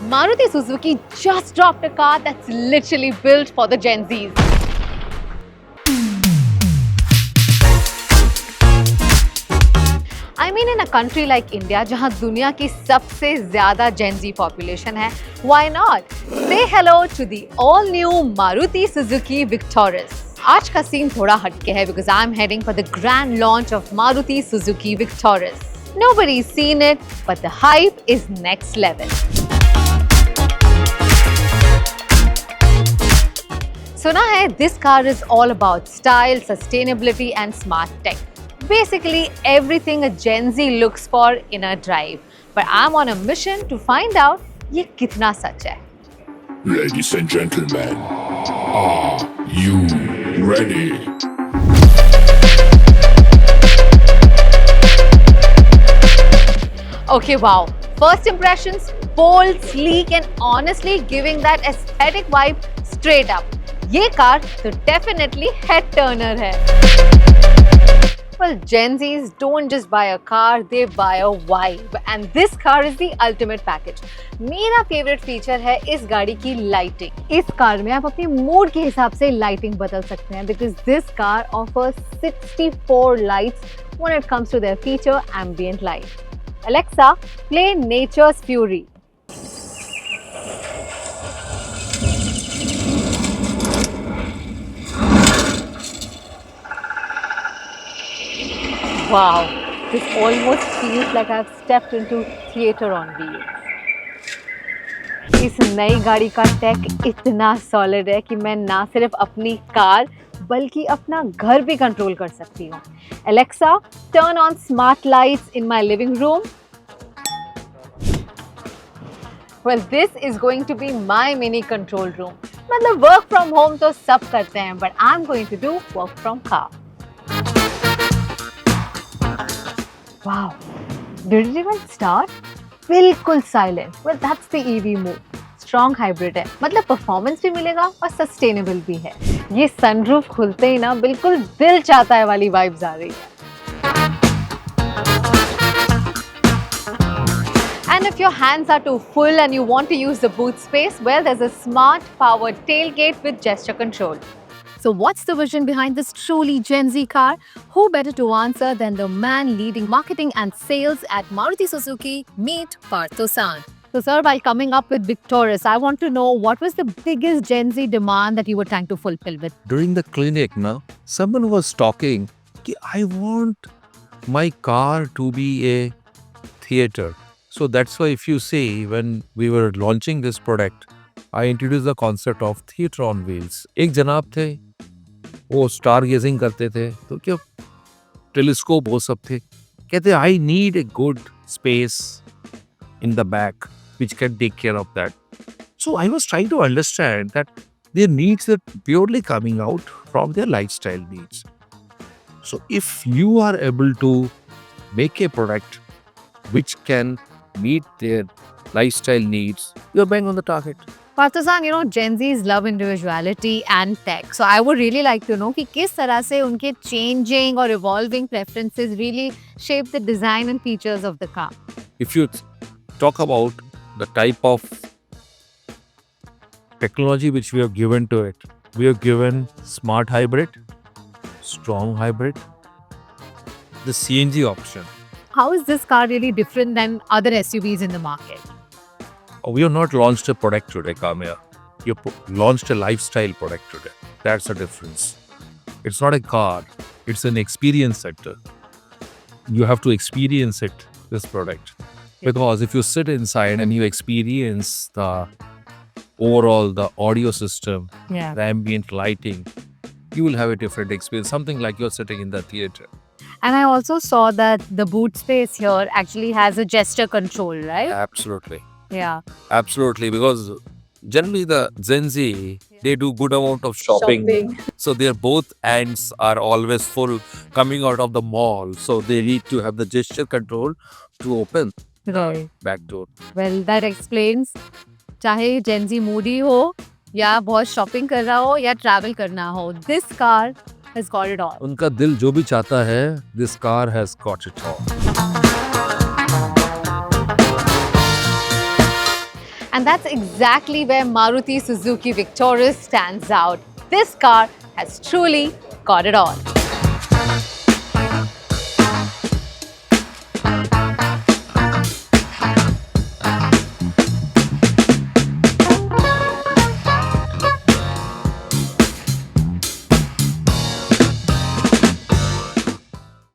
Maruti Suzuki just dropped a car that's literally built for the Gen Zs. I mean, in a country like India, जहाँ दुनिया की सबसे ज़्यादा Gen Z population है, why not? Say hello to the all-new Maruti Suzuki Victoris. आज का scene थोड़ा हटके है because I'm heading for the grand launch of Maruti Suzuki Victoris. Nobody's seen it, but the hype is next level. सुना है this car is all about style, sustainability and smart tech. Basically everything a Gen Z looks for in a drive. But I'm on a mission to find out ये कितना सच है. Ladies and gentlemen, are you ready? Okay, wow. First impressions, bold, sleek and honestly giving that aesthetic vibe straight up. ये car तो definitely head turner है. Well, Gen Zs don't just buy a car, they buy a vibe. And this car is the ultimate package. मेरा favorite feature है इस गाड़ी की lighting. इस car में आप अपने mood के हिसाब से lighting बदल सकते हैं because this car offers 64 lights when it comes to their feature ambient light. Alexa, play Nature's Fury. Wow, this almost feels like I've stepped into theater on wheels. इस नई गाड़ी का टेक इतना सॉलिड है कि मैं ना सिर्फ अपनी कार बल्कि अपना घर भी कंट्रोल कर सकती हूँ. Alexa, turn on smart lights in my living room. Well, this is going to be my mini control room. मतलब work from home तो सब करते हैं, but I'm going to do work from car. Wow, did it even start? बिल्कुल silent. Well, that's the EV move. Strong hybrid है, मतलब performance भी मिलेगा और sustainable भी है. ये sunroof खुलते ही ना बिल्कुल दिल चाहता है वाली vibes आ रही है. And if your hands are too full and you want to use the boot space, well, there's a smart powered tailgate with gesture control. So what's the vision behind this truly Gen Z car? Who better to answer than the man leading marketing and sales at Maruti Suzuki, meet Partho San. So sir, while coming up with Victoris, I want to know what was the biggest Gen Z demand that you were trying to fulfill with? During the clinic, now someone was talking, कि I want my car to be a theater. So that's why if you see, when we were launching this product, I introduced the concept of theater on wheels. एक जनाब थे, वो star gazing करते थे, तो क्या telescope वो सब थे, कहते I need a good space in the back which can take care of that. So I was trying to understand that their needs are purely coming out from their lifestyle needs. So if you are able to make a product which can meet their lifestyle needs, you're bang on the target. Partho San, you know, Gen Zs love individuality and tech. So I would really like to know कि किस तरह से उनके changing or evolving preferences really shape the design and features of the car. If you talk about the type of technology which we have given to it, we have given smart hybrid, strong hybrid, the CNG option. How is this car really different than other SUVs in the market? We have not launched a product today, Kamya. You launched a lifestyle product today. That's the difference. It's not a car. It's an experience sector. You have to experience it, this product. Because if you sit inside and you experience the overall, the audio system, the ambient lighting, you will have a different experience. Something like you're sitting in the theater. And I also saw that the boot space here actually has a gesture control, right? Absolutely. Yeah. Absolutely, because generally the Gen Z, they do good amount of shopping. So their both ends are always full coming out of the mall. So they need to have the gesture control to open Right. back door. Well, that explains. चाहे Gen Z moody हो या बहुत shopping कर रहा हो या travel करना हो, this car has got it all. उनका दिल जो भी चाहता है, this car has got it all. And that's exactly where Maruti Suzuki Victoris stands out. This car has truly got it all.